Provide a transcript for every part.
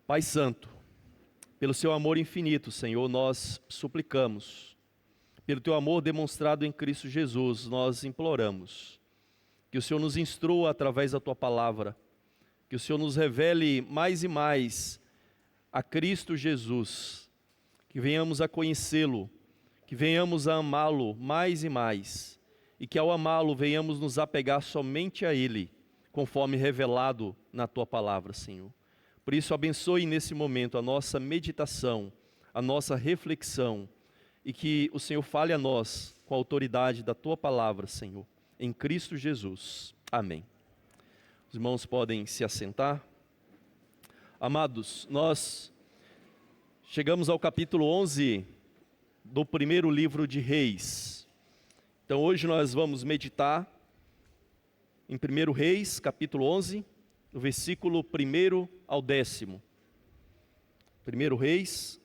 Pai Santo, pelo seu amor infinito, Senhor, nós suplicamos. Pelo teu amor demonstrado em Cristo Jesus, nós imploramos. Que o Senhor nos instrua através da tua palavra. Que o Senhor nos revele mais e mais a Cristo Jesus. Que venhamos a conhecê-lo. Que venhamos a amá-lo mais e mais. E que ao amá-lo venhamos nos apegar somente a Ele, conforme revelado na tua palavra, Senhor. Por isso, abençoe nesse momento a nossa meditação, a nossa reflexão, e que o Senhor fale a nós com a autoridade da tua palavra, Senhor, em Cristo Jesus. Amém. Os irmãos podem se assentar. Amados, nós chegamos ao capítulo 11 do primeiro livro de Reis. Então hoje nós vamos meditar em 1 Reis, capítulo 11, do versículo 1 ao 10º. 1 Reis,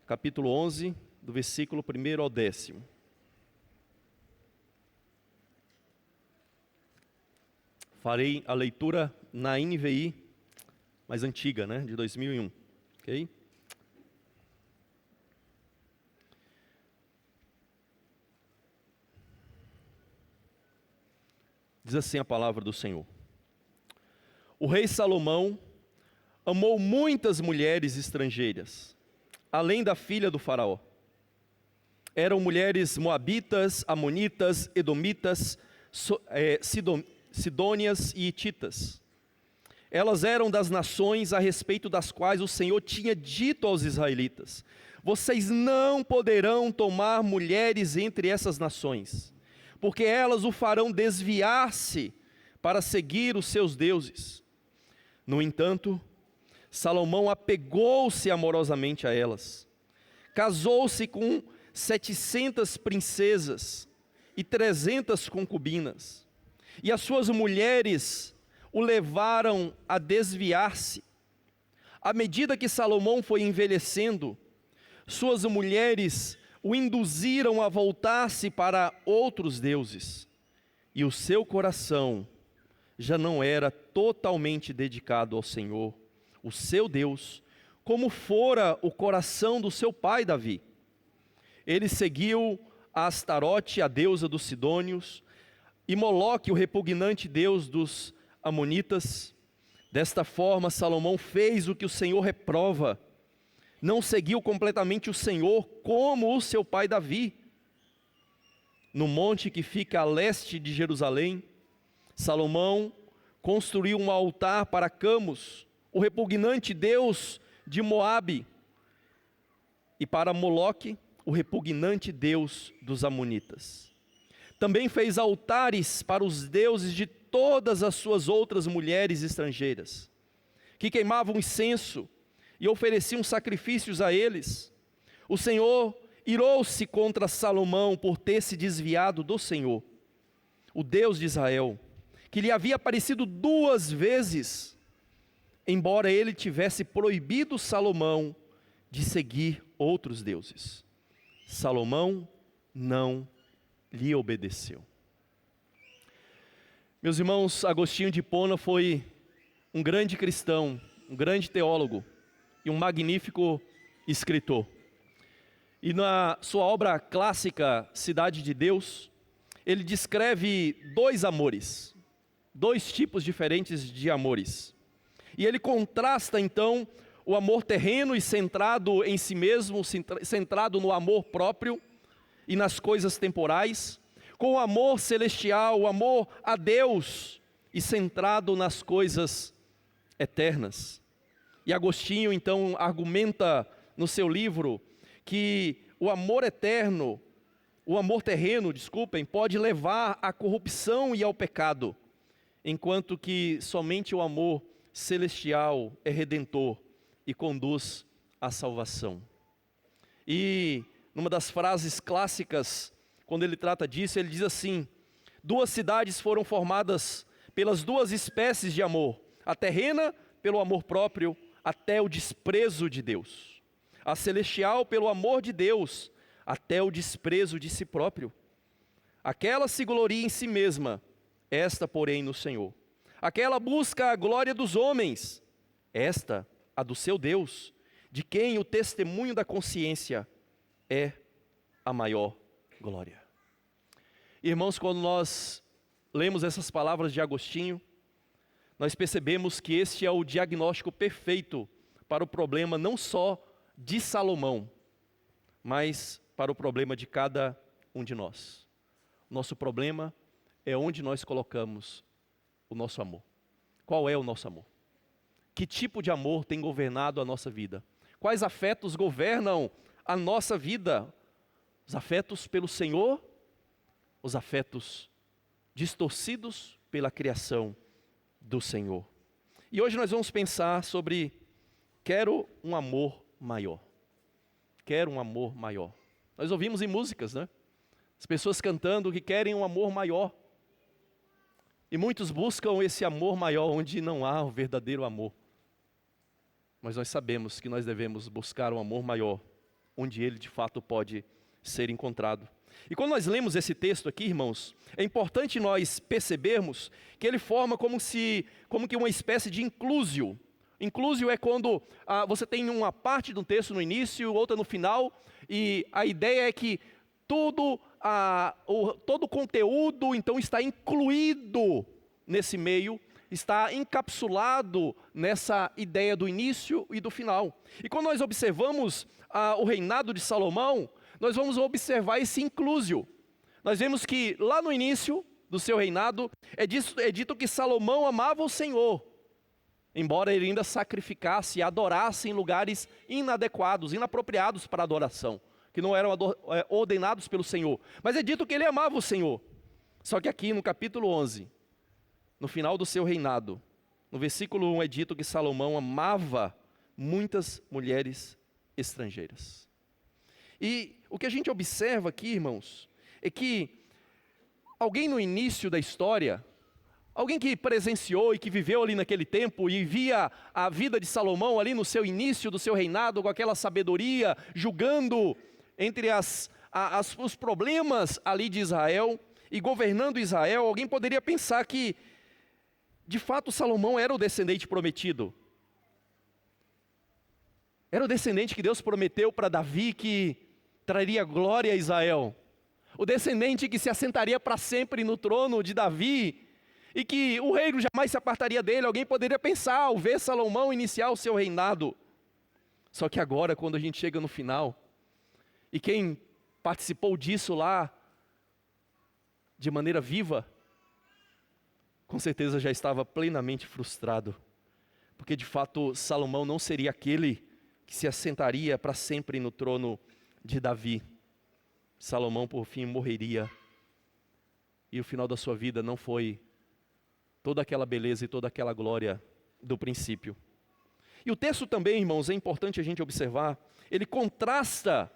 capítulo 11, do versículo 1 ao 10º. Farei a leitura na NVI, mais antiga, né, de 2001, ok? Diz assim a palavra do Senhor. O rei Salomão amou muitas mulheres estrangeiras, além da filha do faraó. Eram mulheres moabitas, amonitas, edomitas, sidônias e hititas. Elas eram das nações a respeito das quais o Senhor tinha dito aos israelitas: vocês não poderão tomar mulheres entre essas nações, porque elas o farão desviar-se para seguir os seus deuses. No entanto, Salomão apegou-se amorosamente a elas. Casou-se com 700 princesas e 300 concubinas. E as suas mulheres o levaram a desviar-se. À medida que Salomão foi envelhecendo, suas mulheres o induziram a voltar-se para outros deuses. E o seu coração já não era totalmente dedicado ao Senhor, o seu Deus, como fora o coração do seu pai Davi. Ele seguiu a Astarote, a deusa dos sidônios, e Moloque, o repugnante deus dos amonitas. Desta forma, Salomão fez o que o Senhor reprova. Não seguiu completamente o Senhor como o seu pai Davi. No monte que fica a leste de Jerusalém, Salomão construiu um altar para Camus, o repugnante deus de Moabe, e para Moloque, o repugnante deus dos amonitas. Também fez altares para os deuses de todas as suas outras mulheres estrangeiras, que queimavam incenso e ofereciam sacrifícios a eles. O Senhor irou-se contra Salomão por ter se desviado do Senhor, o Deus de Israel, que lhe havia aparecido 2 vezes, embora ele tivesse proibido Salomão de seguir outros deuses. Salomão não lhe obedeceu. Meus irmãos, Agostinho de Hipona foi um grande cristão, um grande teólogo e um magnífico escritor. E na sua obra clássica, Cidade de Deus, ele descreve 2 amores, 2 tipos diferentes de amores. E ele contrasta então o amor terreno e centrado em si mesmo, centrado no amor próprio e nas coisas temporais, com o amor celestial, o amor a Deus e centrado nas coisas eternas. E Agostinho então argumenta no seu livro que o amor eterno, o amor terreno, pode levar à corrupção e ao pecado, enquanto que somente o amor celestial é redentor e conduz à salvação. E numa das frases clássicas, quando ele trata disso, ele diz assim: 2 cidades foram formadas pelas 2 espécies de amor, a terrena pelo amor próprio, até o desprezo de Deus, a celestial pelo amor de Deus, até o desprezo de si próprio. Aquela se gloria em si mesma, esta porém no Senhor. Aquela busca a glória dos homens, esta a do seu Deus, de quem o testemunho da consciência é a maior glória. Irmãos, quando nós lemos essas palavras de Agostinho, nós percebemos que este é o diagnóstico perfeito para o problema não só de Salomão, mas para o problema de cada um de nós. Nosso problema é onde nós colocamos o nosso amor. Qual é o nosso amor? Que tipo de amor tem governado a nossa vida? Quais afetos governam a nossa vida? Os afetos pelo Senhor? Os afetos distorcidos pela criação do Senhor? E hoje nós vamos pensar sobre quero um amor maior. Quero um amor maior. Nós ouvimos em músicas, né? As pessoas cantando que querem um amor maior. E muitos buscam esse amor maior onde não há o verdadeiro amor. Mas nós sabemos que nós devemos buscar um amor maior, onde ele de fato pode ser encontrado. E quando nós lemos esse texto aqui, irmãos, é importante nós percebermos que ele forma como que uma espécie de inclusio. Inclusio é quando você tem uma parte do texto no início, outra no final, e a ideia é que todo o conteúdo então está incluído nesse meio, está encapsulado nessa ideia do início e do final. E quando nós observamos o reinado de Salomão, nós vamos observar esse inclusio. Nós vemos que lá no início do seu reinado, é dito que Salomão amava o Senhor, embora ele ainda sacrificasse e adorasse em lugares inadequados, inapropriados para adoração, que não eram ordenados pelo Senhor. Mas é dito que ele amava o Senhor. Só que aqui no capítulo 11, no final do seu reinado, no versículo 1 é dito que Salomão amava muitas mulheres estrangeiras. E o que a gente observa aqui, irmãos, é que alguém no início da história, alguém que presenciou e que viveu ali naquele tempo e via a vida de Salomão ali no seu início do seu reinado, com aquela sabedoria, julgando entre os problemas ali de Israel e governando Israel, alguém poderia pensar que, de fato, Salomão era o descendente prometido. Era o descendente que Deus prometeu para Davi que traria glória a Israel. O descendente que se assentaria para sempre no trono de Davi e que o reino jamais se apartaria dele. Alguém poderia pensar ao ver Salomão iniciar o seu reinado. Só que agora, quando a gente chega no final, e quem participou disso lá, de maneira viva, com certeza já estava plenamente frustrado, porque de fato Salomão não seria aquele que se assentaria para sempre no trono de Davi. Salomão por fim morreria, e o final da sua vida não foi toda aquela beleza e toda aquela glória do princípio. E o texto também, irmãos, é importante a gente observar, ele contrasta,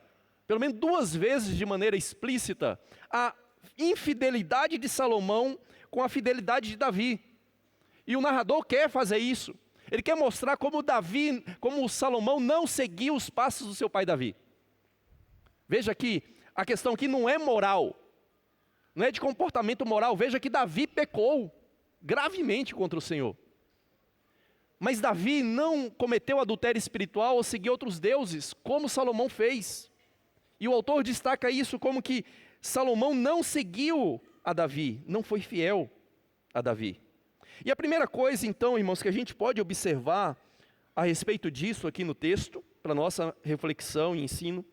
pelo menos 2 vezes de maneira explícita, a infidelidade de Salomão com a fidelidade de Davi. E o narrador quer fazer isso. Ele quer mostrar como Salomão não seguiu os passos do seu pai Davi. Veja que a questão aqui não é moral, não é de comportamento moral. Veja que Davi pecou gravemente contra o Senhor. Mas Davi não cometeu adultério espiritual ou seguiu outros deuses, como Salomão fez. E o autor destaca isso como que Salomão não seguiu a Davi, não foi fiel a Davi. E a primeira coisa, então, irmãos, que a gente pode observar a respeito disso aqui no texto, para nossa reflexão e ensino,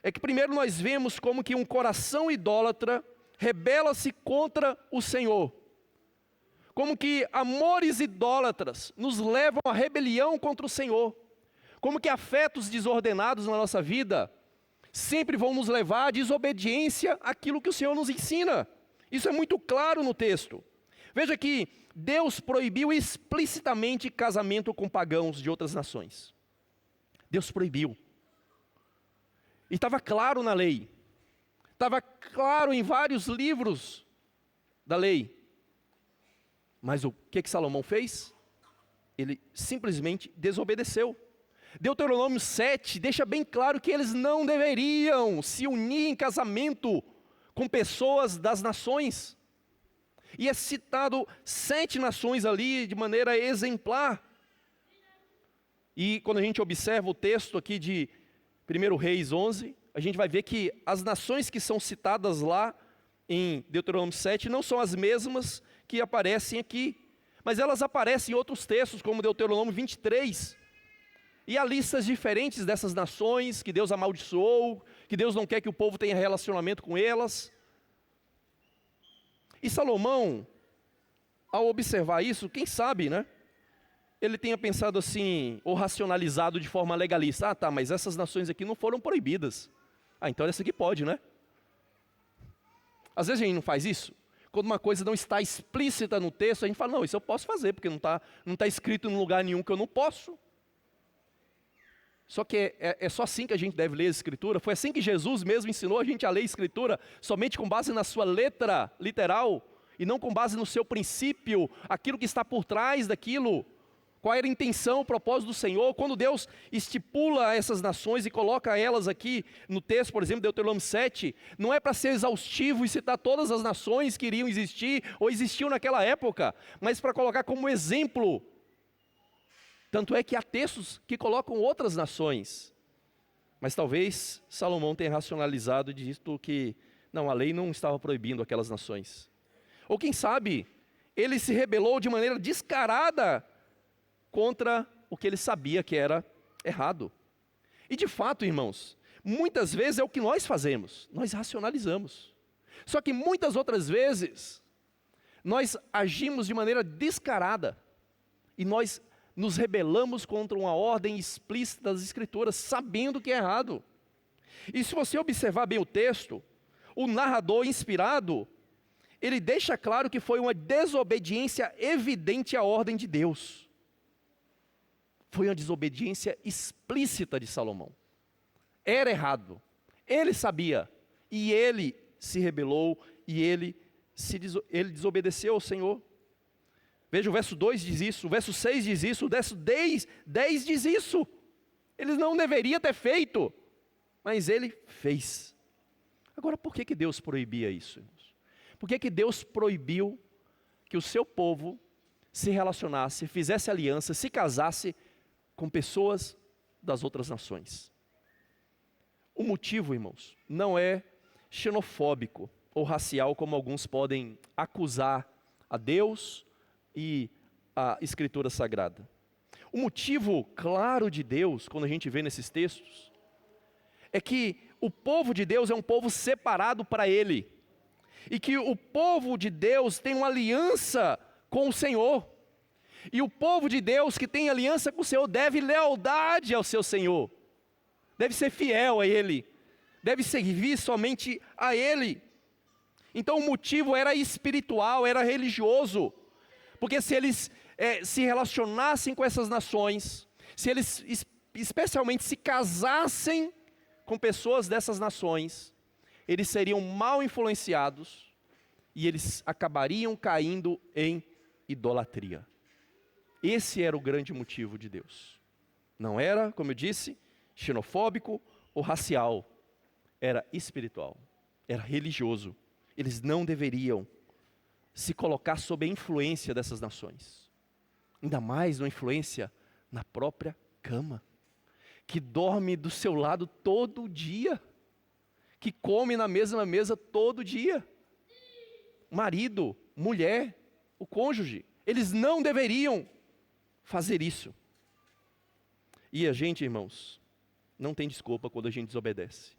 é que primeiro nós vemos como que um coração idólatra rebela-se contra o Senhor. Como que amores idólatras nos levam à rebelião contra o Senhor. Como que afetos desordenados na nossa vida sempre vão nos levar à desobediência àquilo que o Senhor nos ensina. Isso é muito claro no texto. Veja que Deus proibiu explicitamente casamento com pagãos de outras nações. Deus proibiu. E estava claro na lei. Estava claro em vários livros da lei. Mas o que Salomão fez? Ele simplesmente desobedeceu. Deuteronômio 7 deixa bem claro que eles não deveriam se unir em casamento com pessoas das nações. E é citado 7 nações ali de maneira exemplar. E quando a gente observa o texto aqui de 1 Reis 11, a gente vai ver que as nações que são citadas lá em Deuteronômio 7 não são as mesmas que aparecem aqui, mas elas aparecem em outros textos, como Deuteronômio 23, e há listas diferentes dessas nações que Deus amaldiçoou, que Deus não quer que o povo tenha relacionamento com elas. E Salomão, ao observar isso, quem sabe, né? Ele tenha pensado assim, ou racionalizado de forma legalista. Ah, tá, mas essas nações aqui não foram proibidas. Ah, então essa aqui pode, né? Às vezes a gente não faz isso. Quando uma coisa não está explícita no texto, a gente fala, não, isso eu posso fazer, porque não está escrito em lugar nenhum que eu não posso. Só que é só assim que a gente deve ler a Escritura. Foi assim que Jesus mesmo ensinou a gente a ler a Escritura, somente com base na sua letra literal, e não com base no seu princípio, aquilo que está por trás daquilo. Qual era a intenção, o propósito do Senhor? Quando Deus estipula essas nações e coloca elas aqui no texto, por exemplo, Deuteronômio 7, não é para ser exaustivo e citar todas as nações que iriam existir ou existiam naquela época, mas para colocar como exemplo. Tanto é que há textos que colocam outras nações, mas talvez Salomão tenha racionalizado e dito que, não, a lei não estava proibindo aquelas nações. Ou quem sabe, ele se rebelou de maneira descarada contra o que ele sabia que era errado. E de fato, irmãos, muitas vezes é o que nós fazemos, nós racionalizamos. Só que muitas outras vezes, nós agimos de maneira descarada, e nós nos rebelamos contra uma ordem explícita das Escrituras, sabendo que é errado. E se você observar bem o texto, o narrador inspirado, ele deixa claro que foi uma desobediência evidente à ordem de Deus. Foi uma desobediência explícita de Salomão. Era errado, ele sabia, e ele se rebelou, e ele desobedeceu ao Senhor. Veja, o verso 2 diz isso, o verso 6 diz isso, o verso 10 diz isso. Ele não deveria ter feito, mas ele fez. Agora, por que Deus proibia isso, irmãos? Por que Deus proibiu que o seu povo se relacionasse, fizesse aliança, se casasse com pessoas das outras nações? O motivo, irmãos, não é xenofóbico ou racial, como alguns podem acusar a Deus e a Escritura Sagrada. O motivo claro de Deus, quando a gente vê nesses textos, é que o povo de Deus é um povo separado para Ele, e que o povo de Deus tem uma aliança com o Senhor, e o povo de Deus que tem aliança com o Senhor deve lealdade ao seu Senhor, deve ser fiel a Ele, deve servir somente a Ele. Então o motivo era espiritual, era religioso, porque se eles se relacionassem com essas nações, se eles especialmente se casassem com pessoas dessas nações, eles seriam mal influenciados e eles acabariam caindo em idolatria. Esse era o grande motivo de Deus. Não era, como eu disse, xenofóbico ou racial, era espiritual, era religioso. Eles não deveriam se colocar sob a influência dessas nações, ainda mais uma influência na própria cama, que dorme do seu lado todo dia, que come na mesma mesa todo dia, marido, mulher, o cônjuge, eles não deveriam fazer isso. E a gente, irmãos, não tem desculpa quando a gente desobedece.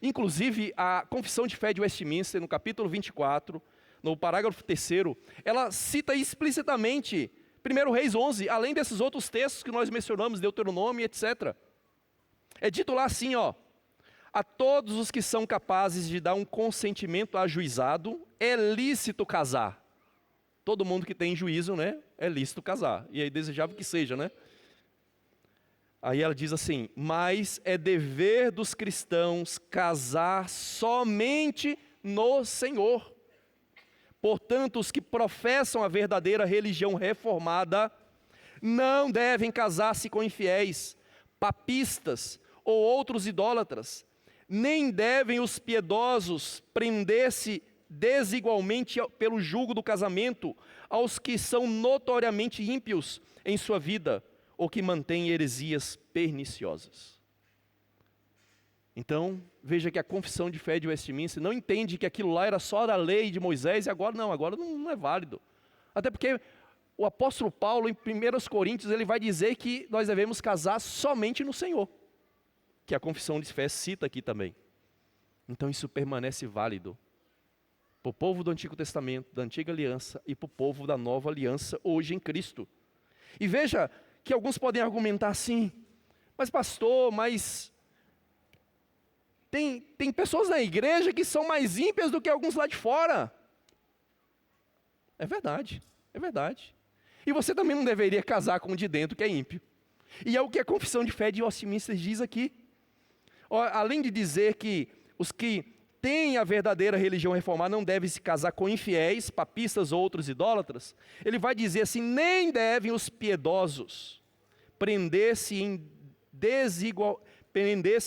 Inclusive, a Confissão de Fé de Westminster, no capítulo 24, no parágrafo 3º, ela cita explicitamente 1 Reis 11, além desses outros textos que nós mencionamos, Deuteronômio, etc. É dito lá assim, ó: a todos os que são capazes de dar um consentimento ajuizado, é lícito casar. Todo mundo que tem juízo, né, é lícito casar. E é desejável que seja, né? Aí ela diz assim: mas é dever dos cristãos casar somente no Senhor. Portanto, os que professam a verdadeira religião reformada não devem casar-se com infiéis, papistas ou outros idólatras, nem devem os piedosos prender-se desigualmente pelo jugo do casamento aos que são notoriamente ímpios em sua vida, ou que mantém heresias perniciosas. Então, veja que a confissão de fé de Westminster não entende que aquilo lá era só da lei de Moisés e agora não é válido. Até porque o apóstolo Paulo, em 1 Coríntios, ele vai dizer que nós devemos casar somente no Senhor, que a confissão de fé cita aqui também. Então isso permanece válido para o povo do Antigo Testamento, da Antiga Aliança, e para o povo da Nova Aliança, hoje em Cristo. E veja que alguns podem argumentar assim, mas pastor, tem pessoas na igreja que são mais ímpias do que alguns lá de fora. É verdade, é verdade. E você também não deveria casar com o de dentro que é ímpio. E é o que a confissão de fé de Westminster diz aqui. Além de dizer que os que têm a verdadeira religião reformada não devem se casar com infiéis, papistas ou outros idólatras, ele vai dizer assim, nem devem os piedosos prender-se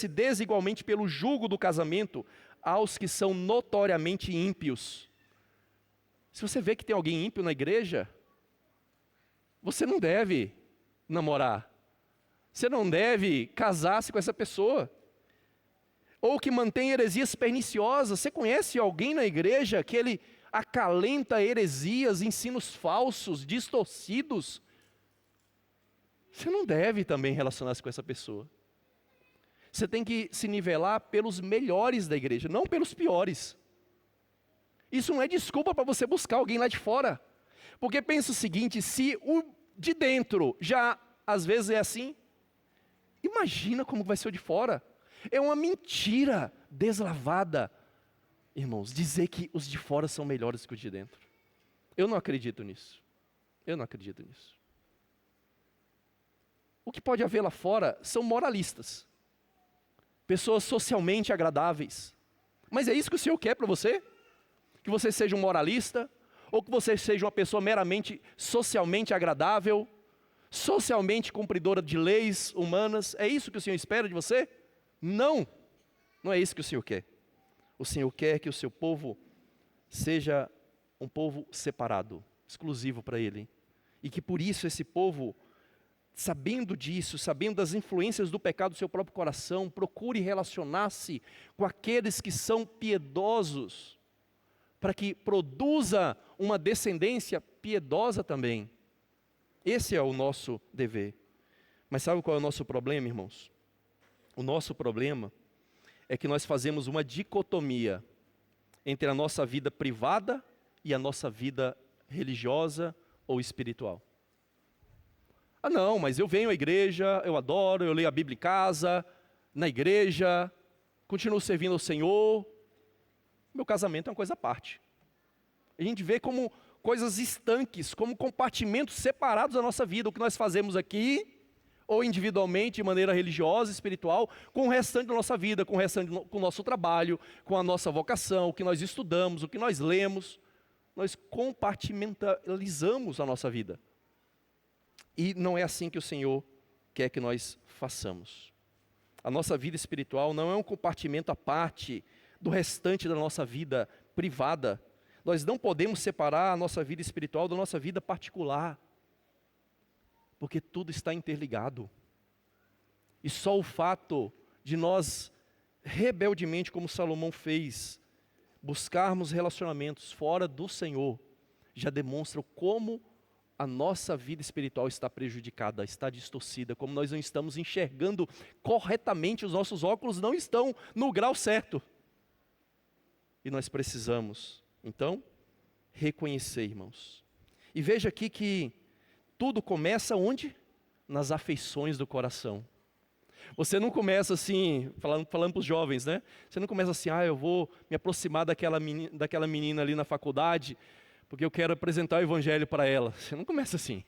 desigualmente pelo jugo do casamento aos que são notoriamente ímpios. Se você vê que tem alguém ímpio na igreja, você não deve namorar. Você não deve casar-se com essa pessoa. Ou que mantém heresias perniciosas. Você conhece alguém na igreja que ele acalenta heresias, ensinos falsos, distorcidos? Você não deve também relacionar-se com essa pessoa. Você tem que se nivelar pelos melhores da igreja, não pelos piores. Isso não é desculpa para você buscar alguém lá de fora. Porque pensa o seguinte, se o de dentro já às vezes é assim, imagina como vai ser o de fora. É uma mentira deslavada, irmãos, dizer que os de fora são melhores que os de dentro. Eu não acredito nisso. Eu não acredito nisso. O que pode haver lá fora são moralistas, pessoas socialmente agradáveis. Mas é isso que o Senhor quer para você? Que você seja um moralista? Ou que você seja uma pessoa meramente socialmente agradável, socialmente cumpridora de leis humanas? É isso que o Senhor espera de você? Não, não é isso que o Senhor quer. O Senhor quer que o seu povo seja um povo separado, exclusivo para Ele. E que por isso esse povo, sabendo disso, sabendo das influências do pecado do seu próprio coração, procure relacionar-se com aqueles que são piedosos, para que produza uma descendência piedosa também. Esse é o nosso dever. Mas sabe qual é o nosso problema, irmãos? O nosso problema é que nós fazemos uma dicotomia entre a nossa vida privada e a nossa vida religiosa ou espiritual. Ah não, mas eu venho à igreja, eu adoro, eu leio a Bíblia em casa, na igreja, continuo servindo ao Senhor. Meu casamento é uma coisa à parte. A gente vê como coisas estanques, como compartimentos separados da nossa vida, o que nós fazemos aqui, ou individualmente, de maneira religiosa, espiritual, com o restante da nossa vida, com o nosso trabalho, com a nossa vocação, o que nós estudamos, o que nós lemos. Nós compartimentalizamos a nossa vida. E não é assim que o Senhor quer que nós façamos. A nossa vida espiritual não é um compartimento à parte do restante da nossa vida privada. Nós não podemos separar a nossa vida espiritual da nossa vida particular, porque tudo está interligado. E só o fato de nós, rebeldemente, como Salomão fez, buscarmos relacionamentos fora do Senhor, já demonstra como a nossa vida espiritual está prejudicada, está distorcida, como nós não estamos enxergando corretamente, os nossos óculos não estão no grau certo. E nós precisamos, então, reconhecer, irmãos. E veja aqui que tudo começa onde? Nas afeições do coração. Você não começa assim, falando para os jovens, né? Você não começa assim, eu vou me aproximar daquela menina ali na faculdade, porque eu quero apresentar o evangelho para ela. Você não começa assim.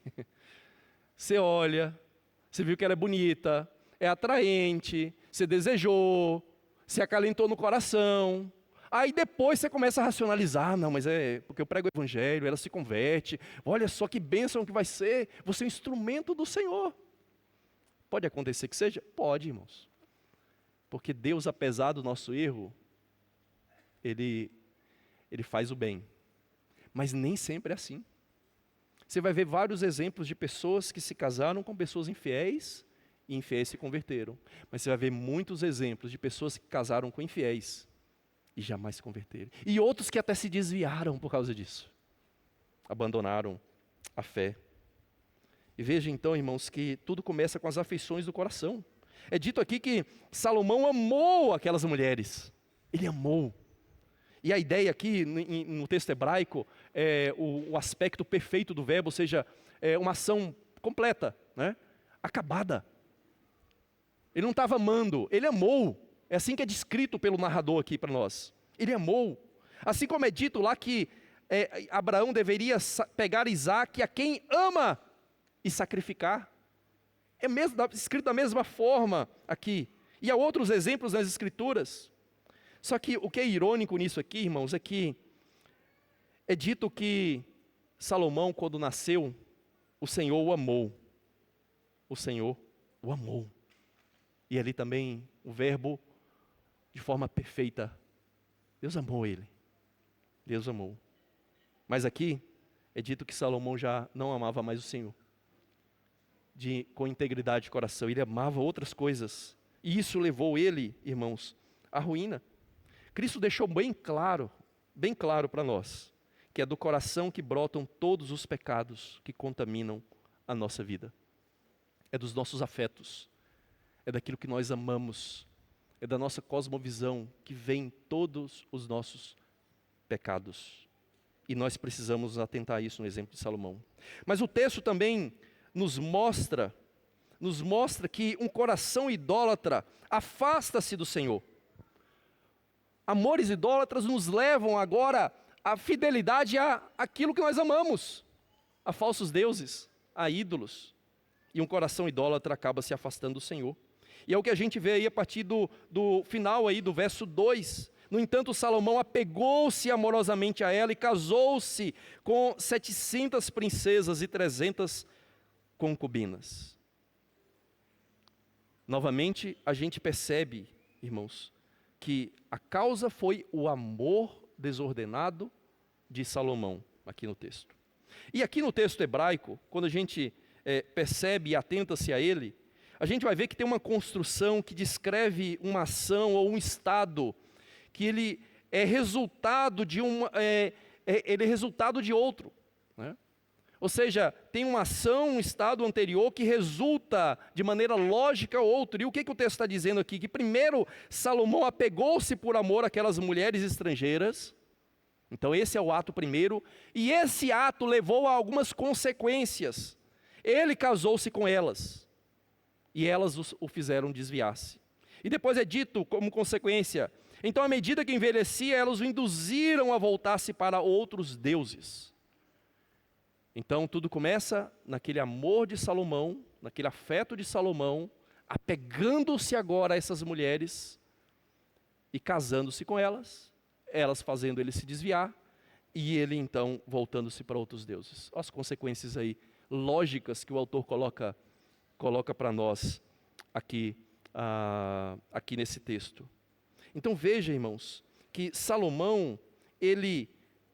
Você olha, você viu que ela é bonita, é atraente, você desejou, se acalentou no coração. Aí depois você começa a racionalizar, não, mas é porque eu prego o evangelho, ela se converte, olha só que bênção que vai ser, você é um instrumento do Senhor. Pode acontecer que seja? Pode, irmãos. Porque Deus, apesar do nosso erro, Ele faz o bem. Mas nem sempre é assim. você vai ver vários exemplos de pessoas que se casaram com pessoas infiéis e infiéis se converteram. Mas você vai ver muitos exemplos de pessoas que casaram com infiéis e jamais se converteram. E outros que até se desviaram por causa disso. Abandonaram a fé. E veja então, irmãos, que tudo começa com as afeições do coração. É dito aqui que Salomão amou aquelas mulheres. Ele amou. E a ideia aqui, no texto hebraico, é o aspecto perfeito do verbo, ou seja, é uma ação completa, né? Acabada. Ele não estava amando, ele amou. É assim que é descrito pelo narrador aqui para nós. Ele amou. Assim como é dito lá que Abraão deveria pegar Isaque, a quem ama, e sacrificar. É mesmo, escrito da mesma forma aqui. E há outros exemplos nas Escrituras. Só que o que é irônico nisso aqui, irmãos, é que é dito que Salomão, quando nasceu, o Senhor o amou. O Senhor o amou. E ali também o verbo, de forma perfeita, Deus amou ele. Deus amou. Mas aqui é dito que Salomão já não amava mais o Senhor. Com integridade de coração, ele amava outras coisas. E isso levou ele, irmãos, à ruína. Cristo deixou bem claro para nós, que é do coração que brotam todos os pecados que contaminam a nossa vida. É dos nossos afetos, é daquilo que nós amamos, é da nossa cosmovisão que vem todos os nossos pecados. E nós precisamos atentar a isso no exemplo de Salomão. Mas o texto também nos mostra que um coração idólatra afasta-se do Senhor. Amores idólatras nos levam agora à fidelidade àquilo que nós amamos, a falsos deuses, a ídolos. E um coração idólatra acaba se afastando do Senhor. E é o que a gente vê aí a partir do final aí do verso 2. No entanto, Salomão apegou-se amorosamente a ela e casou-se com 700 princesas e 300 concubinas. Novamente, a gente percebe, irmãos, que a causa foi o amor desordenado de Salomão, aqui no texto. E aqui no texto hebraico, quando a gente percebe e atenta-se a ele, a gente vai ver que tem uma construção que descreve uma ação ou um estado, que ele é resultado de ele é resultado de outro, né? Ou seja, tem uma ação, um estado anterior que resulta de maneira lógica a outro. E o que o texto está dizendo aqui? Que primeiro Salomão apegou-se por amor àquelas mulheres estrangeiras. Então esse é o ato primeiro. E esse ato levou a algumas consequências. Ele casou-se com elas. E elas o fizeram desviar-se. E depois é dito como consequência: então à medida que envelhecia, elas o induziram a voltar-se para outros deuses. Então tudo começa naquele amor de Salomão, naquele afeto de Salomão, apegando-se agora a essas mulheres e casando-se com elas, elas fazendo ele se desviar, e ele então voltando-se para outros deuses. As consequências aí lógicas que o autor coloca para nós aqui nesse texto. Então veja, irmãos, que Salomão, ele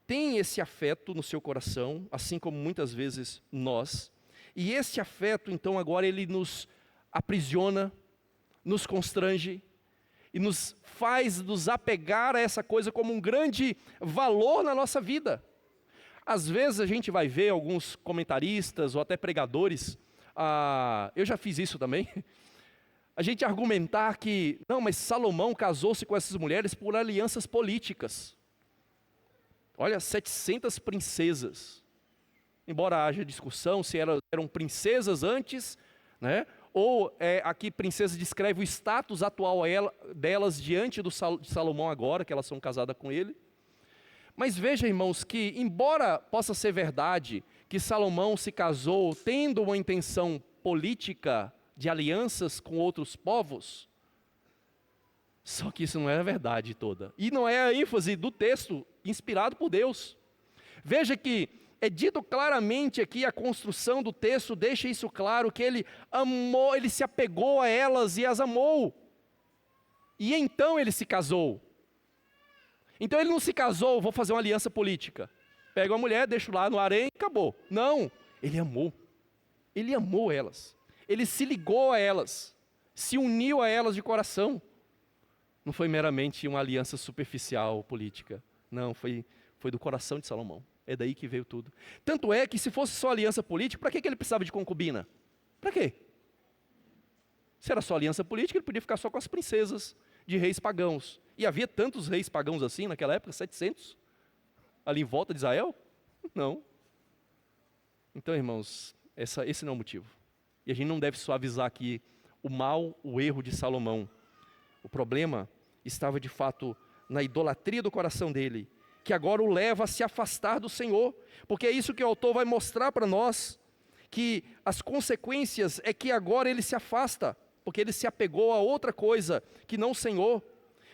tem esse afeto no seu coração, assim como muitas vezes nós, e esse afeto, então, agora ele nos aprisiona, nos constrange, e nos faz nos apegar a essa coisa como um grande valor na nossa vida. Às vezes a gente vai ver alguns comentaristas ou até pregadores, eu já fiz isso também, a gente argumentar que, não, mas Salomão casou-se com essas mulheres por alianças políticas. Olha, 700 princesas. Embora haja discussão se eram princesas antes, né? Ou aqui princesa descreve o status atual delas diante de Salomão agora, que elas são casadas com ele. Mas veja, irmãos, que embora possa ser verdade que Salomão se casou tendo uma intenção política de alianças com outros povos, só que isso não é a verdade toda. E não é a ênfase do texto inspirado por Deus. Veja que é dito claramente aqui, a construção do texto deixa isso claro, que ele amou, ele se apegou a elas e as amou. E então ele se casou. Então ele não se casou, vou fazer uma aliança política. Pego a mulher, deixo lá no harém e acabou. Não, Ele amou elas, ele se ligou a elas, se uniu a elas de coração. Não foi meramente uma aliança superficial política, não, foi do coração de Salomão, é daí que veio tudo. Tanto é que se fosse só aliança política, para que ele precisava de concubina? Para quê? Se era só aliança política, ele podia ficar só com as princesas de reis pagãos. E havia tantos reis pagãos assim naquela época, 700, ali em volta de Israel? Não. Então, irmãos, esse não é o motivo. E a gente não deve suavizar aqui o erro de Salomão. O problema estava de fato na idolatria do coração dele, que agora o leva a se afastar do Senhor, porque é isso que o autor vai mostrar para nós, que as consequências é que agora ele se afasta, porque ele se apegou a outra coisa, que não o Senhor.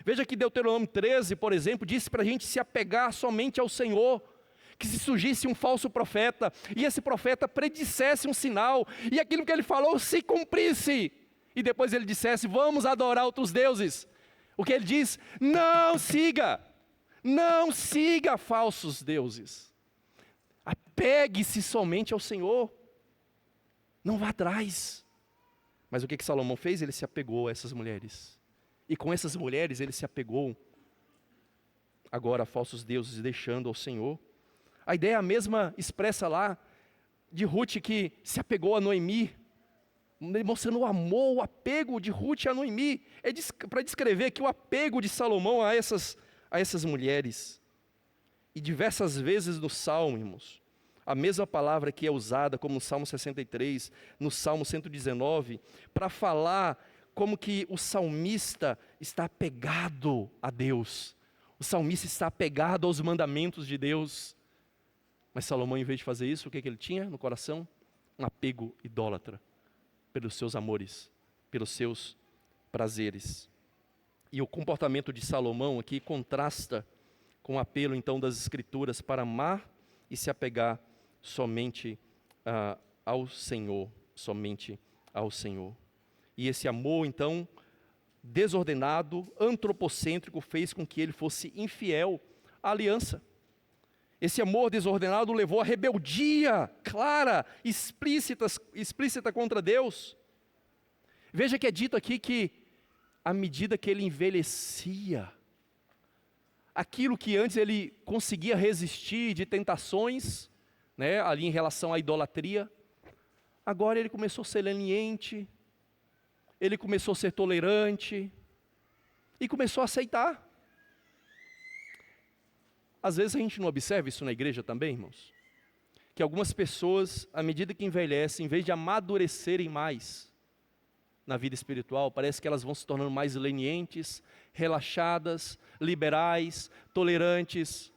Veja que Deuteronômio 13, por exemplo, disse para a gente se apegar somente ao Senhor, que se surgisse um falso profeta, e esse profeta predissesse um sinal, e aquilo que ele falou se cumprisse, e depois ele dissesse, vamos adorar outros deuses. O que ele diz? Não siga falsos deuses, apegue-se somente ao Senhor, não vá atrás. Mas o que Salomão fez? Ele se apegou a essas mulheres, e com essas mulheres ele se apegou agora a falsos deuses, deixando ao Senhor. A ideia é a mesma expressa lá de Ruth, que se apegou a Noemi, mostrando o amor, o apego de Ruth a Noemi. É para descrever aqui o apego de Salomão a essas mulheres. E diversas vezes no Salmo, irmãos, a mesma palavra que é usada, como no Salmo 63, no Salmo 119, para falar como que o salmista está apegado a Deus. O salmista está apegado aos mandamentos de Deus. Mas Salomão, em vez de fazer isso, o que ele tinha no coração? Um apego idólatra pelos seus amores, pelos seus prazeres. E o comportamento de Salomão aqui contrasta com o apelo então das Escrituras para amar e se apegar somente ao Senhor, somente ao Senhor. E esse amor então desordenado, antropocêntrico, fez com que ele fosse infiel à aliança. Esse amor desordenado levou à rebeldia clara, explícita contra Deus. Veja que é dito aqui que, à medida que ele envelhecia, aquilo que antes ele conseguia resistir de tentações, né, ali em relação à idolatria, agora ele começou a ser leniente, ele começou a ser tolerante, e começou a aceitar. Às vezes a gente não observa isso na igreja também, irmãos? Que algumas pessoas, à medida que envelhecem, em vez de amadurecerem mais na vida espiritual, parece que elas vão se tornando mais lenientes, relaxadas, liberais, tolerantes.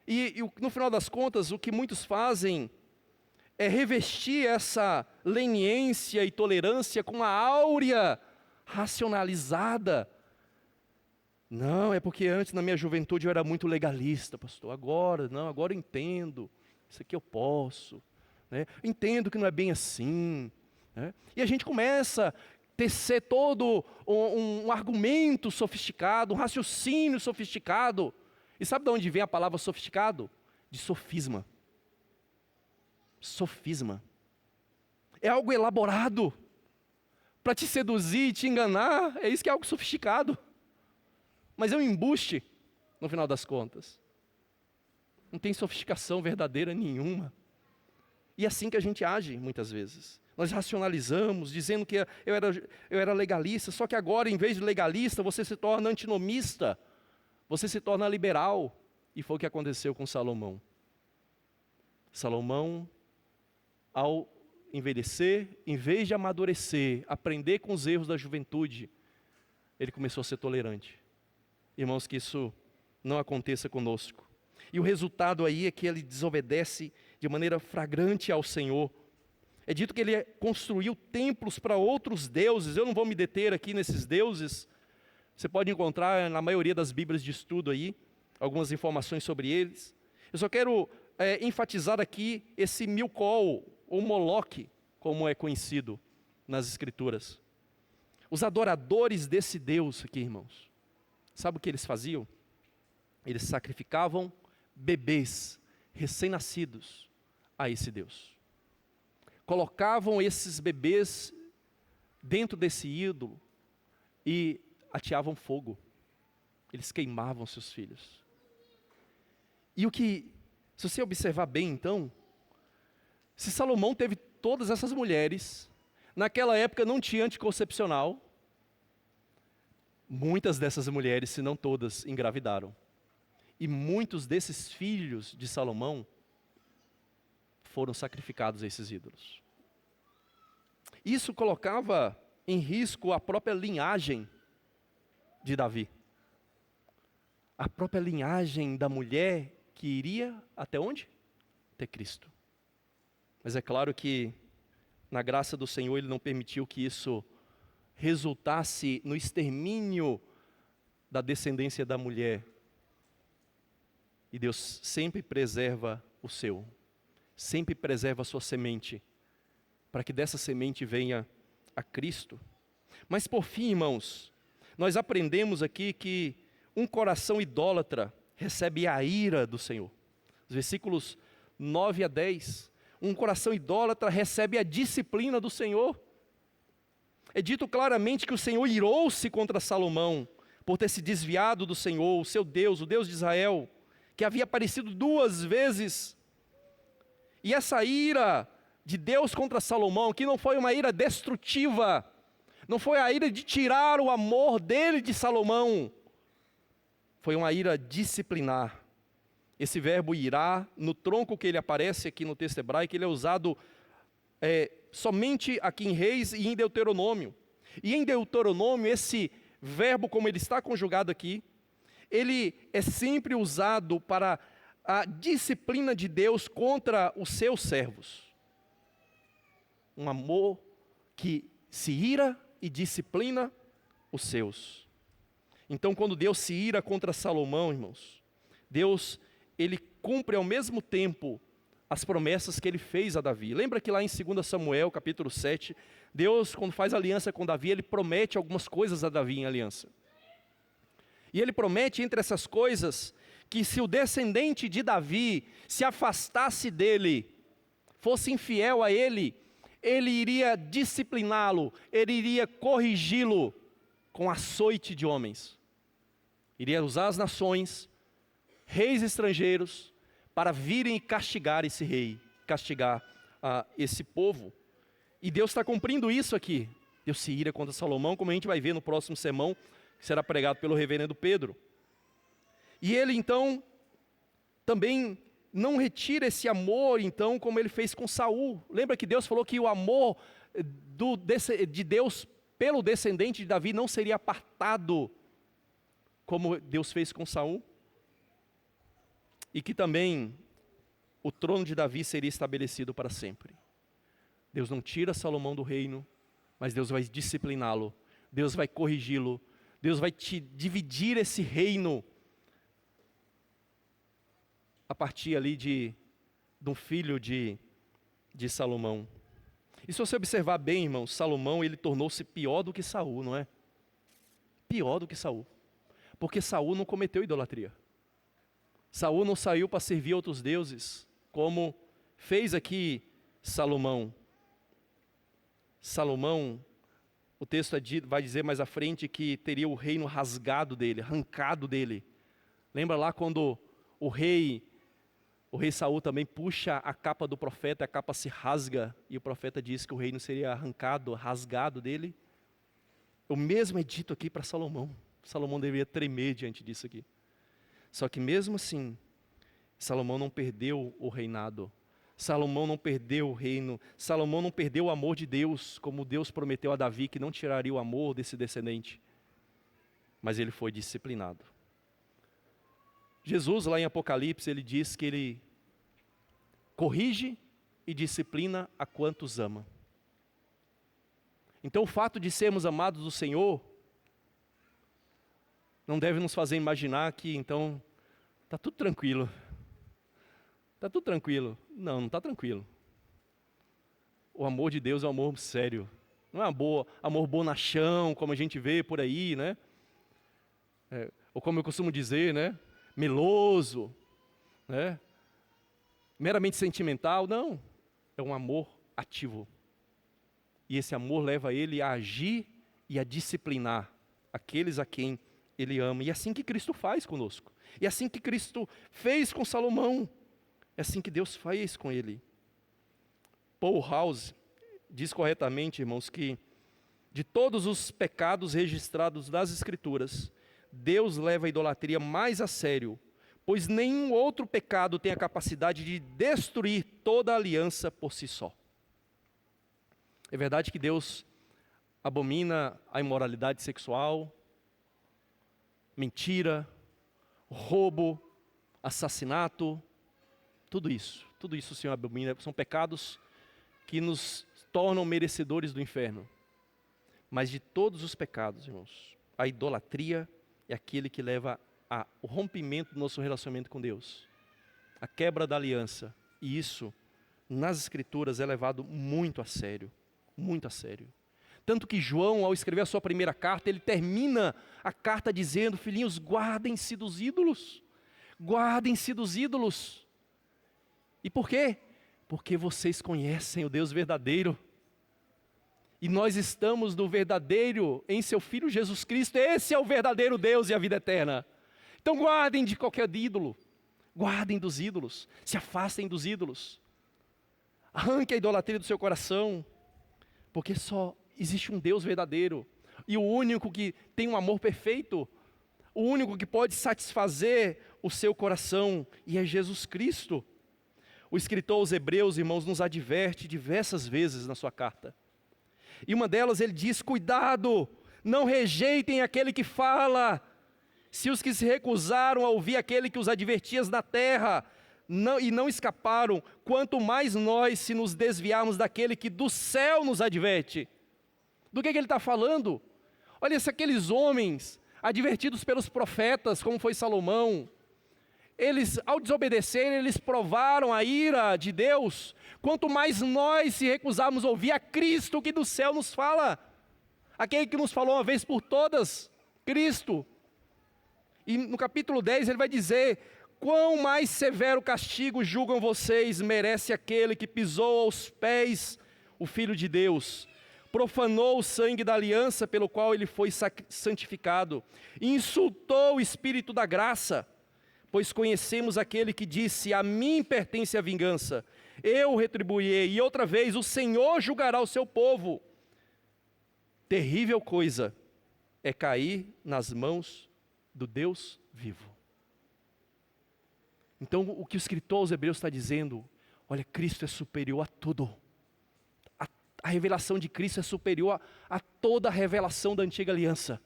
E no final das contas, o que muitos fazem é revestir essa leniência e tolerância com uma áurea racionalizada. Não, é porque antes na minha juventude eu era muito legalista, pastor. Agora eu entendo. Isso aqui eu posso, né? Entendo que não é bem assim, né? E a gente começa a tecer todo um argumento sofisticado, um raciocínio sofisticado. E sabe de onde vem a palavra sofisticado? De sofisma. Sofisma. É algo elaborado para te seduzir, te enganar. É isso que é algo sofisticado. Mas é um embuste, no final das contas. Não tem sofisticação verdadeira nenhuma. E é assim que a gente age, muitas vezes. Nós racionalizamos, dizendo que eu era legalista, só que agora, em vez de legalista, você se torna antinomista, você se torna liberal. E foi o que aconteceu com Salomão. Salomão, ao envelhecer, em vez de amadurecer, aprender com os erros da juventude, ele começou a ser tolerante. Irmãos, que isso não aconteça conosco. E o resultado aí é que ele desobedece de maneira flagrante ao Senhor. É dito que ele construiu templos para outros deuses. Eu não vou me deter aqui nesses deuses. Você pode encontrar na maioria das Bíblias de estudo aí, algumas informações sobre eles. Eu só quero enfatizar aqui esse Milcol, ou Moloque, como é conhecido nas Escrituras. Os adoradores desse Deus aqui, irmãos, sabe o que eles faziam? Eles sacrificavam bebês recém-nascidos a esse Deus. Colocavam esses bebês dentro desse ídolo e ateavam fogo. Eles queimavam seus filhos. E se você observar bem então, se Salomão teve todas essas mulheres, naquela época não tinha anticoncepcional, muitas dessas mulheres, se não todas, engravidaram. E muitos desses filhos de Salomão foram sacrificados a esses ídolos. Isso colocava em risco a própria linhagem de Davi. A própria linhagem da mulher que iria até onde? Até Cristo. Mas é claro que, na graça do Senhor, Ele não permitiu que isso resultasse no extermínio da descendência da mulher. E Deus sempre preserva o seu, sempre preserva a sua semente, para que dessa semente venha a Cristo. Mas por fim, irmãos, nós aprendemos aqui que um coração idólatra recebe a ira do Senhor. Os versículos 9 a 10, um coração idólatra recebe a disciplina do Senhor. É dito claramente que o Senhor irou-se contra Salomão, por ter se desviado do Senhor, o seu Deus, o Deus de Israel, que havia aparecido 2 vezes. E essa ira de Deus contra Salomão, que não foi uma ira destrutiva, não foi a ira de tirar o amor dele de Salomão, foi uma ira disciplinar. Esse verbo irá, no tronco que ele aparece aqui no texto hebraico, ele é usado somente aqui em Reis e em Deuteronômio. E em Deuteronômio, esse verbo, como ele está conjugado aqui, ele é sempre usado para a disciplina de Deus contra os seus servos. Um amor que se ira e disciplina os seus. Então, quando Deus se ira contra Salomão, irmãos, Deus, ele cumpre ao mesmo tempo as promessas que ele fez a Davi. Lembra que lá em 2 Samuel, capítulo 7, Deus, quando faz aliança com Davi, ele promete algumas coisas a Davi em aliança. E ele promete, entre essas coisas, que se o descendente de Davi se afastasse dele, fosse infiel a ele, ele iria discipliná-lo, ele iria corrigi-lo com açoite de homens. Iria usar as nações, reis estrangeiros, para virem e castigar esse rei, castigar esse povo. E Deus está cumprindo isso aqui. Deus se ira contra Salomão, como a gente vai ver no próximo sermão, que será pregado pelo reverendo Pedro. E ele então, também não retira esse amor, então, como ele fez com Saul. Lembra que Deus falou que o amor de Deus pelo descendente de Davi não seria apartado, como Deus fez com Saul? E que também o trono de Davi seria estabelecido para sempre. Deus não tira Salomão do reino, mas Deus vai discipliná-lo, Deus vai corrigi-lo, Deus vai te dividir esse reino a partir ali de um filho de Salomão. E se você observar bem, irmão, Salomão, ele tornou-se pior do que Saul, não é? Pior do que Saul. Porque Saul não cometeu idolatria. Saul não saiu para servir outros deuses, como fez aqui Salomão. Salomão, o texto vai dizer mais à frente que teria o reino rasgado dele, arrancado dele. Lembra lá quando o rei Saul também puxa a capa do profeta, a capa se rasga, e o profeta diz que o reino seria arrancado, rasgado dele? O mesmo é dito aqui para Salomão. Salomão deveria tremer diante disso aqui. Só que mesmo assim, Salomão não perdeu o reinado. Salomão não perdeu o reino. Salomão não perdeu o amor de Deus, como Deus prometeu a Davi que não tiraria o amor desse descendente. Mas ele foi disciplinado. Jesus, lá em Apocalipse, ele diz que ele corrige e disciplina a quantos ama. Então o fato de sermos amados do Senhor não deve nos fazer imaginar que então está tudo tranquilo. Está tudo tranquilo. Não está tranquilo. O amor de Deus é um amor sério. Não é amor bonachão, como a gente vê por aí, né? Ou como eu costumo dizer, né? Meloso, né? meramente sentimental, não. É um amor ativo. E esse amor leva ele a agir e a disciplinar aqueles a quem ele ama. E é assim que Cristo faz conosco. E é assim que Cristo fez com Salomão. É assim que Deus faz com ele. Paul House diz corretamente, irmãos, que de todos os pecados registrados nas Escrituras, Deus leva a idolatria mais a sério, pois nenhum outro pecado tem a capacidade de destruir toda a aliança por si só. É verdade que Deus abomina a imoralidade sexual, mentira, roubo, assassinato, tudo isso o Senhor abomina, são pecados que nos tornam merecedores do inferno. Mas de todos os pecados, irmãos, a idolatria é aquele que leva ao rompimento do nosso relacionamento com Deus, a quebra da aliança, e isso, nas Escrituras, é levado muito a sério, muito a sério. Tanto que João, ao escrever a sua primeira carta, ele termina a carta dizendo: filhinhos, guardem-se dos ídolos, guardem-se dos ídolos. E por quê? Porque vocês conhecem o Deus verdadeiro, e nós estamos no verdadeiro, em seu Filho Jesus Cristo. Esse é o verdadeiro Deus e a vida eterna. Então guardem de qualquer ídolo, guardem dos ídolos, se afastem dos ídolos, arranque a idolatria do seu coração, porque só existe um Deus verdadeiro, e o único que tem um amor perfeito, o único que pode satisfazer o seu coração, e é Jesus Cristo. O escritor aos Hebreus, irmãos, nos adverte diversas vezes na sua carta. E uma delas ele diz: cuidado, não rejeitem aquele que fala. Se os que se recusaram a ouvir aquele que os advertia na terra, não escaparam, quanto mais nós, se nos desviarmos daquele que do céu nos adverte. Do que ele está falando? Olha, se aqueles homens, advertidos pelos profetas, como foi Salomão, eles, ao desobedecerem, eles provaram a ira de Deus. Quanto mais nós se recusarmos a ouvir a Cristo que do céu nos fala, aquele que nos falou uma vez por todas, Cristo. E no capítulo 10 ele vai dizer: quão mais severo castigo julgam vocês, merece aquele que pisou aos pés o Filho de Deus, profanou o sangue da aliança pelo qual ele foi santificado, e insultou o Espírito da graça. Pois conhecemos aquele que disse: a mim pertence a vingança, eu retribuirei, e outra vez o Senhor julgará o seu povo. Terrível coisa é cair nas mãos do Deus vivo. Então o que o escritor aos Hebreus está dizendo: olha, Cristo é superior a tudo. A revelação de Cristo é superior a toda a revelação da antiga aliança.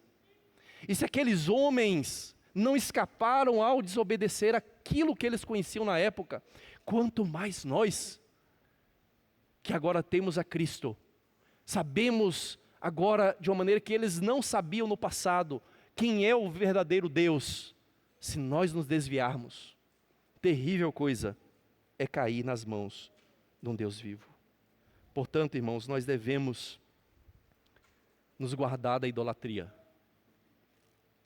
E se aqueles homens não escaparam ao desobedecer aquilo que eles conheciam na época, quanto mais nós, que agora temos a Cristo, sabemos agora de uma maneira que eles não sabiam no passado, quem é o verdadeiro Deus. Se nós nos desviarmos, terrível coisa é cair nas mãos de um Deus vivo. Portanto, irmãos, nós devemos nos guardar da idolatria.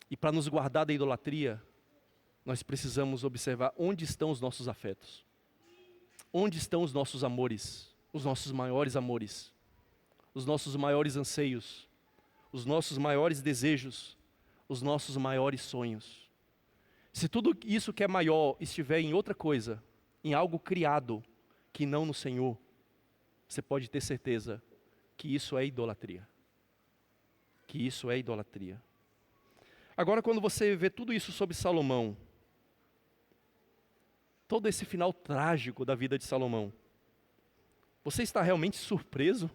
E para nos guardar da idolatria, nós precisamos observar onde estão os nossos afetos. Onde estão os nossos amores, os nossos maiores amores, os nossos maiores anseios, os nossos maiores desejos, os nossos maiores sonhos. Se tudo isso que é maior estiver em outra coisa, em algo criado, que não no Senhor, você pode ter certeza que isso é idolatria. Que isso é idolatria. Agora, quando você vê tudo isso sobre Salomão, todo esse final trágico da vida de Salomão, você está realmente surpreso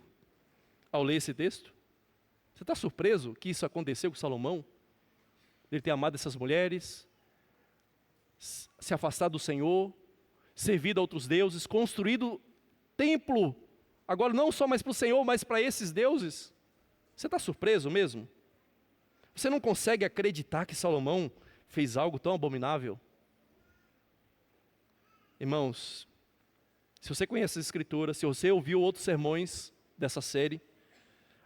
ao ler esse texto? Você está surpreso que isso aconteceu com Salomão? Ele ter amado essas mulheres, se afastado do Senhor, servido a outros deuses, construído templo, agora não só mais para o Senhor, mas para esses deuses? Você está surpreso mesmo? Você não consegue acreditar que Salomão fez algo tão abominável? Irmãos, se você conhece as Escrituras, se você ouviu outros sermões dessa série,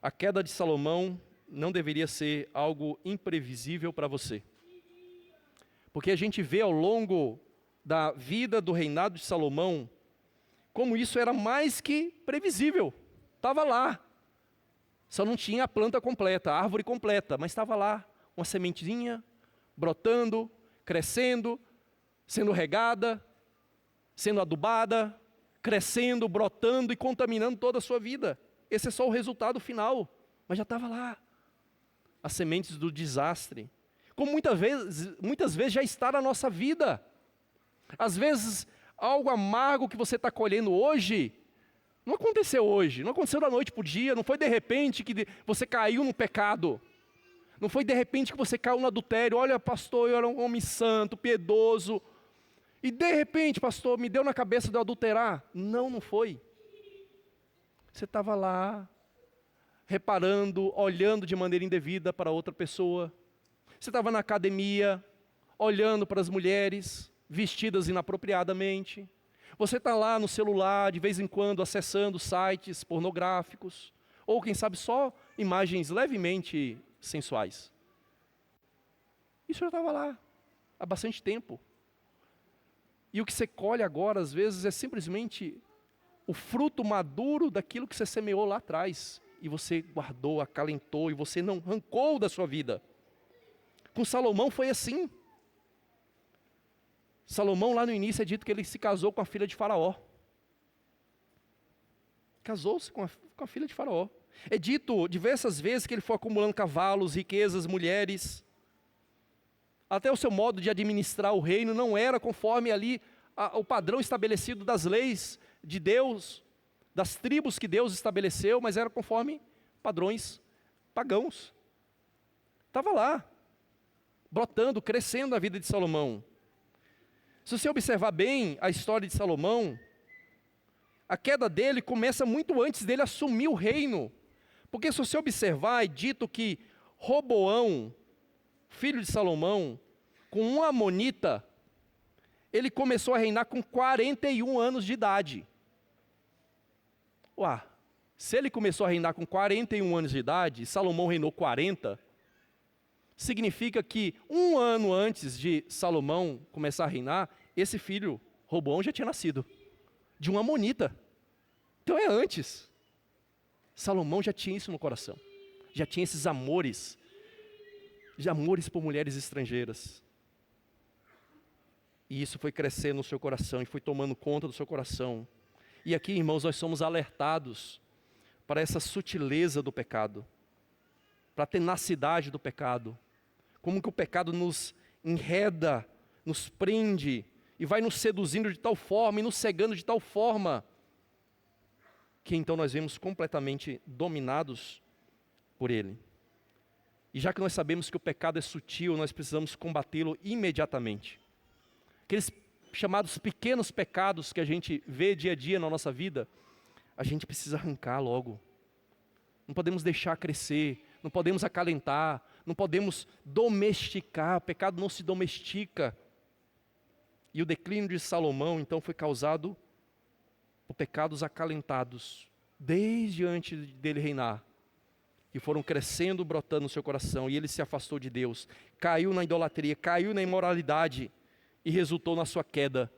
a queda de Salomão não deveria ser algo imprevisível para você. Porque a gente vê ao longo da vida do reinado de Salomão, como isso era mais que previsível. Estava lá. Só não tinha a planta completa, a árvore completa, mas estava lá, uma sementinha, brotando, crescendo, sendo regada, sendo adubada, crescendo, brotando e contaminando toda a sua vida. Esse é só o resultado final, mas já estava lá. As sementes do desastre. Como muitas vezes já está na nossa vida. Às vezes, algo amargo que você está colhendo hoje, não aconteceu hoje, não aconteceu da noite para o dia, não foi de repente que você caiu no pecado. Não foi de repente que você caiu no adultério. Olha, pastor, eu era um homem santo, piedoso. E de repente, pastor, me deu na cabeça de eu adulterar. Não, não foi. Você estava lá, reparando, olhando de maneira indevida para outra pessoa. Você estava na academia, olhando para as mulheres, vestidas inapropriadamente. Você está lá no celular, de vez em quando, acessando sites pornográficos. Ou, quem sabe, só imagens levemente sensuais. Isso já estava lá, há bastante tempo. E o que você colhe agora, às vezes, é simplesmente o fruto maduro daquilo que você semeou lá atrás. E você guardou, acalentou, e você não arrancou da sua vida. Com Salomão foi assim. Salomão, lá no início, é dito que ele se casou com a filha de Faraó. Casou-se com a filha de Faraó. É dito diversas vezes que ele foi acumulando cavalos, riquezas, mulheres. Até o seu modo de administrar o reino não era conforme ali o padrão estabelecido das leis de Deus, das tribos que Deus estabeleceu, mas era conforme padrões pagãos. Estava lá, brotando, crescendo a vida de Salomão. Se você observar bem a história de Salomão, a queda dele começa muito antes dele assumir o reino. Porque se você observar, é dito que Roboão, filho de Salomão, com um amonita, ele começou a reinar com 41 anos de idade. Uá, se ele começou a reinar com 41 anos de idade, e Salomão reinou 40, significa que um ano antes de Salomão começar a reinar, esse filho, Roboão, já tinha nascido, de um amonita. Então é antes. Salomão já tinha isso no coração, já tinha esses amores, de amores por mulheres estrangeiras. E isso foi crescendo no seu coração, e foi tomando conta do seu coração. E aqui, irmãos, nós somos alertados para essa sutileza do pecado, para a tenacidade do pecado, como que o pecado nos enreda, nos prende, e vai nos seduzindo de tal forma, e nos cegando de tal forma, que então nós vemos completamente dominados por ele. E já que nós sabemos que o pecado é sutil, nós precisamos combatê-lo imediatamente. Aqueles chamados pequenos pecados que a gente vê dia a dia na nossa vida, a gente precisa arrancar logo. Não podemos deixar crescer, não podemos acalentar, não podemos domesticar, o pecado não se domestica. E o declínio de Salomão, então, foi causado por pecados acalentados, desde antes dele reinar, que foram crescendo, brotando no seu coração, e ele se afastou de Deus, caiu na idolatria, caiu na imoralidade, e resultou na sua queda,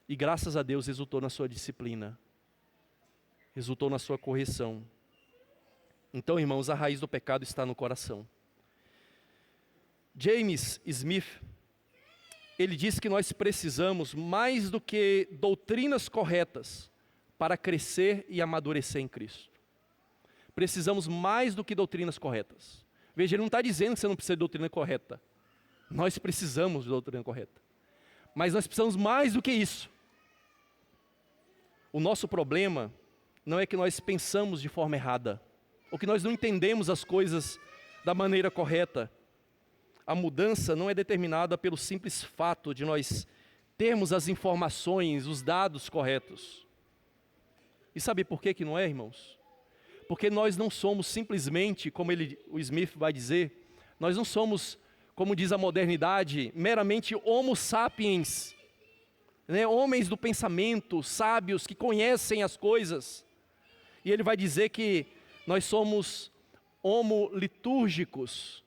e graças a Deus resultou na sua disciplina, resultou na sua correção. Então, irmãos, a raiz do pecado está no coração. James Smith, ele diz que nós precisamos mais do que doutrinas corretas para crescer e amadurecer em Cristo. Precisamos mais do que doutrinas corretas. Veja, ele não está dizendo que você não precisa de doutrina correta. Nós precisamos de doutrina correta. Mas nós precisamos mais do que isso. O nosso problema não é que nós pensamos de forma errada, ou que nós não entendemos as coisas da maneira correta. A mudança não é determinada pelo simples fato de nós termos as informações, os dados corretos. E sabe por que não é, irmãos? Porque nós não somos simplesmente, como o Smith vai dizer, nós não somos, como diz a modernidade, meramente homo sapiens, né? Homens do pensamento, sábios, que conhecem as coisas. E ele vai dizer que nós somos homo litúrgicos,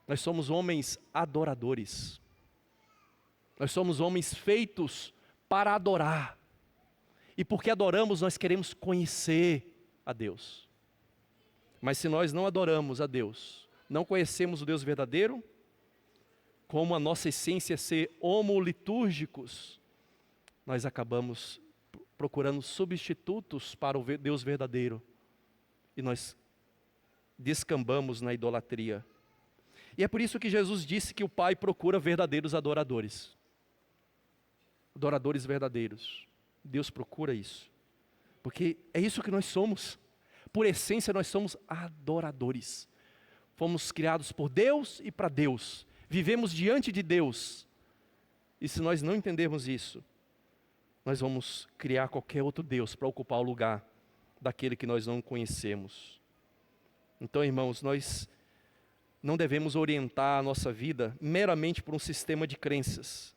nós somos homens adoradores, nós somos homens feitos para adorar. E porque adoramos, nós queremos conhecer a Deus. Mas se nós não adoramos a Deus, não conhecemos o Deus verdadeiro, como a nossa essência é ser homolitúrgicos, nós acabamos procurando substitutos para o Deus verdadeiro. E nós descambamos na idolatria. E é por isso que Jesus disse que o Pai procura verdadeiros adoradores. Adoradores verdadeiros. Deus procura isso. Porque é isso que nós somos. Por essência, nós somos adoradores. Fomos criados por Deus e para Deus. Vivemos diante de Deus. E se nós não entendermos isso, nós vamos criar qualquer outro Deus para ocupar o lugar daquele que nós não conhecemos. Então, irmãos, nós não devemos orientar a nossa vida meramente por um sistema de crenças,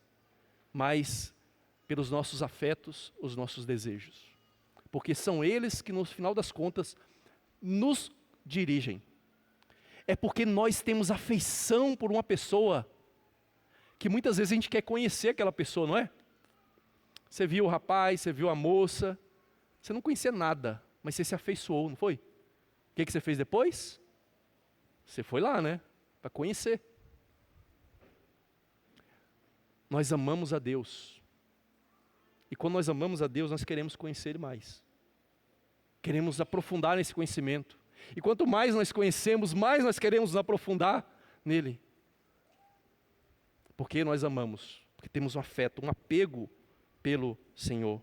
mas pelos nossos afetos, os nossos desejos. Porque são eles que, no final das contas, nos dirigem. É porque nós temos afeição por uma pessoa, que muitas vezes a gente quer conhecer aquela pessoa, não é? Você viu o rapaz, você viu a moça, você não conhecia nada, mas você se afeiçoou, não foi? O que você fez depois? Você foi lá, né? Para conhecer. Nós amamos a Deus. E quando nós amamos a Deus, nós queremos conhecer Ele mais. Queremos aprofundar nesse conhecimento. E quanto mais nós conhecemos, mais nós queremos nos aprofundar nele. Porque nós amamos, porque temos um afeto, um apego pelo Senhor.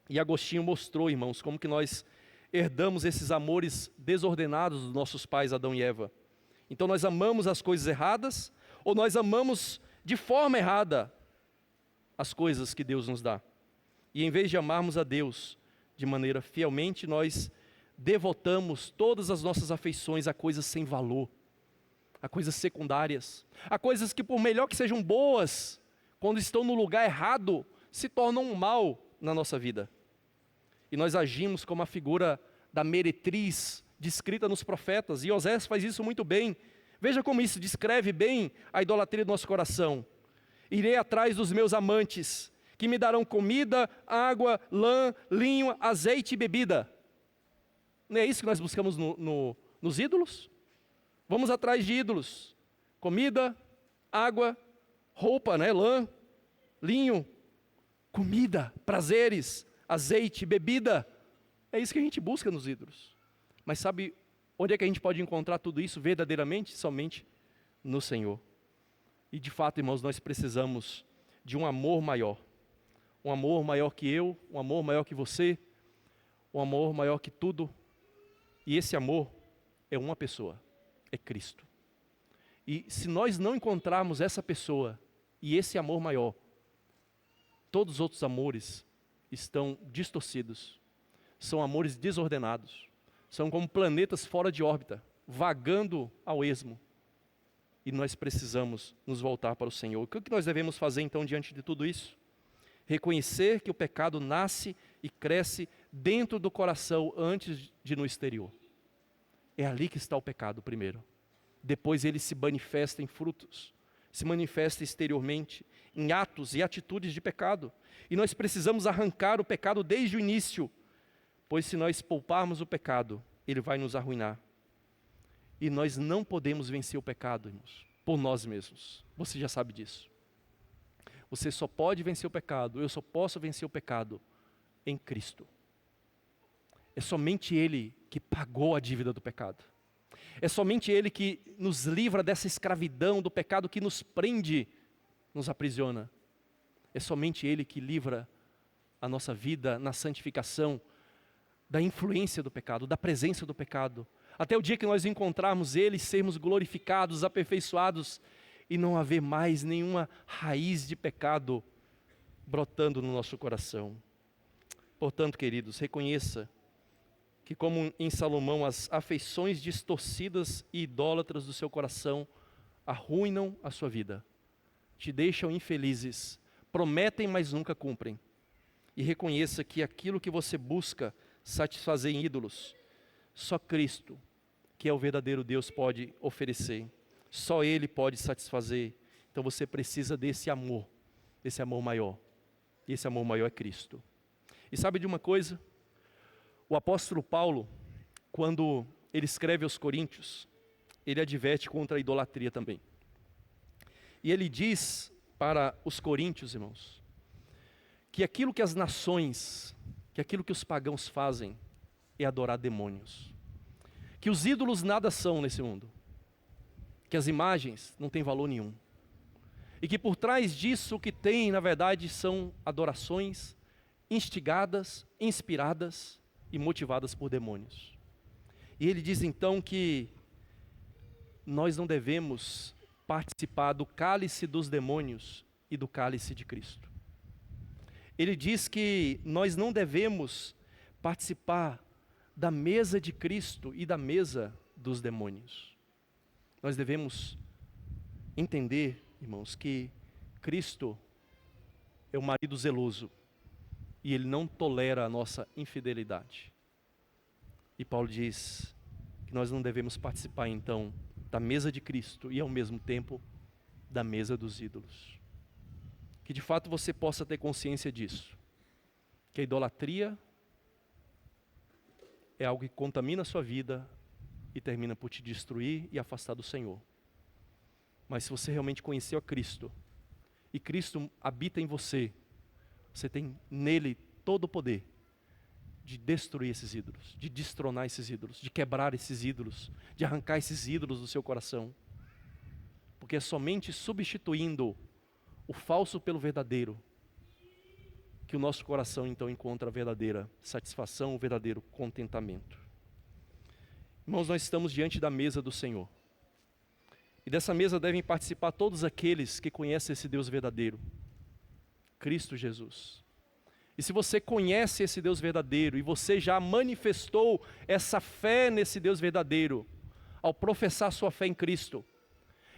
E Agostinho mostrou, irmãos, como que nós herdamos esses amores desordenados dos nossos pais Adão e Eva. Então nós amamos as coisas erradas, ou nós amamos de forma errada as coisas que Deus nos dá. E em vez de amarmos a Deus de maneira fielmente, nós devotamos todas as nossas afeições a coisas sem valor, a coisas secundárias, a coisas que, por melhor que sejam boas, quando estão no lugar errado, se tornam um mal na nossa vida. E nós agimos como a figura da meretriz descrita nos profetas, e Osés faz isso muito bem. Veja como isso descreve bem a idolatria do nosso coração. Irei atrás dos meus amantes, que me darão comida, água, lã, linho, azeite e bebida. Não é isso que nós buscamos nos ídolos? Vamos atrás de ídolos. Comida, água, roupa, né? Lã, linho, comida, prazeres, azeite, bebida. É isso que a gente busca nos ídolos. Mas sabe onde é que a gente pode encontrar tudo isso verdadeiramente? Somente no Senhor. E de fato, irmãos, nós precisamos de um amor maior. Um amor maior que eu, um amor maior que você, um amor maior que tudo. E esse amor é uma pessoa, é Cristo. E se nós não encontrarmos essa pessoa e esse amor maior, todos os outros amores estão distorcidos, são amores desordenados, são como planetas fora de órbita, vagando ao esmo. E nós precisamos nos voltar para o Senhor. O que nós devemos fazer então diante de tudo isso? Reconhecer que o pecado nasce e cresce dentro do coração antes de no exterior. É ali que está o pecado primeiro. Depois ele se manifesta em frutos, se manifesta exteriormente, em atos e atitudes de pecado. E nós precisamos arrancar o pecado desde o início, pois se nós pouparmos o pecado, ele vai nos arruinar. E nós não podemos vencer o pecado, irmãos, por nós mesmos. Você já sabe disso. Você só pode vencer o pecado, eu só posso vencer o pecado em Cristo. É somente Ele que pagou a dívida do pecado. É somente Ele que nos livra dessa escravidão do pecado que nos prende, nos aprisiona. É somente Ele que livra a nossa vida na santificação da influência do pecado, da presença do pecado. Até o dia que nós encontrarmos Ele, sermos glorificados, aperfeiçoados, e não haver mais nenhuma raiz de pecado brotando no nosso coração. Portanto, queridos, reconheça que, como em Salomão, as afeições distorcidas e idólatras do seu coração arruinam a sua vida, te deixam infelizes, prometem, mas nunca cumprem. E reconheça que aquilo que você busca satisfazer em ídolos, só Cristo, que é o verdadeiro Deus, pode oferecer. Só Ele pode satisfazer. Então você precisa desse amor maior. E esse amor maior é Cristo. E sabe de uma coisa? O apóstolo Paulo, quando ele escreve aos Coríntios, ele adverte contra a idolatria também. E ele diz para os coríntios, irmãos, que aquilo que as nações, que aquilo que os pagãos fazem é adorar demônios. Que os ídolos nada são nesse mundo. Que as imagens não têm valor nenhum. E que por trás disso o que tem, na verdade, são adorações instigadas, inspiradas e motivadas por demônios. E ele diz então que nós não devemos participar do cálice dos demônios e do cálice de Cristo. Ele diz que nós não devemos participar da mesa de Cristo e da mesa dos demônios. Nós devemos entender, irmãos, que Cristo é o marido zeloso e Ele não tolera a nossa infidelidade. E Paulo diz que nós não devemos participar então da mesa de Cristo e ao mesmo tempo da mesa dos ídolos. Que de fato você possa ter consciência disso, que a idolatria é algo que contamina a sua vida e termina por te destruir e afastar do Senhor. Mas se você realmente conheceu a Cristo, e Cristo habita em você, você tem nele todo o poder de destruir esses ídolos, de destronar esses ídolos, de quebrar esses ídolos, de arrancar esses ídolos do seu coração. Porque é somente substituindo o falso pelo verdadeiro que o nosso coração então encontra a verdadeira satisfação, o verdadeiro contentamento. Irmãos, nós estamos diante da mesa do Senhor. E dessa mesa devem participar todos aqueles que conhecem esse Deus verdadeiro, Cristo Jesus. E se você conhece esse Deus verdadeiro e você já manifestou essa fé nesse Deus verdadeiro, ao professar sua fé em Cristo,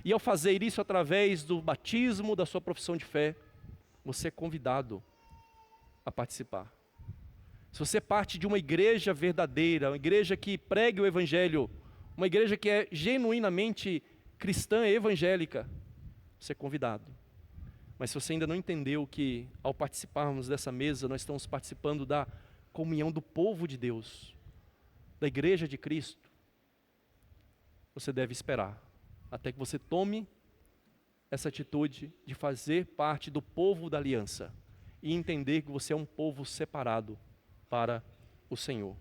e ao fazer isso através do batismo, da sua profissão de fé, você é convidado a participar. Se você parte de uma igreja verdadeira, uma igreja que pregue o Evangelho, uma igreja que é genuinamente cristã e evangélica, você é convidado. Mas se você ainda não entendeu que ao participarmos dessa mesa, nós estamos participando da comunhão do povo de Deus, da igreja de Cristo, você deve esperar até que você tome essa atitude de fazer parte do povo da aliança e entender que você é um povo separado para o Senhor.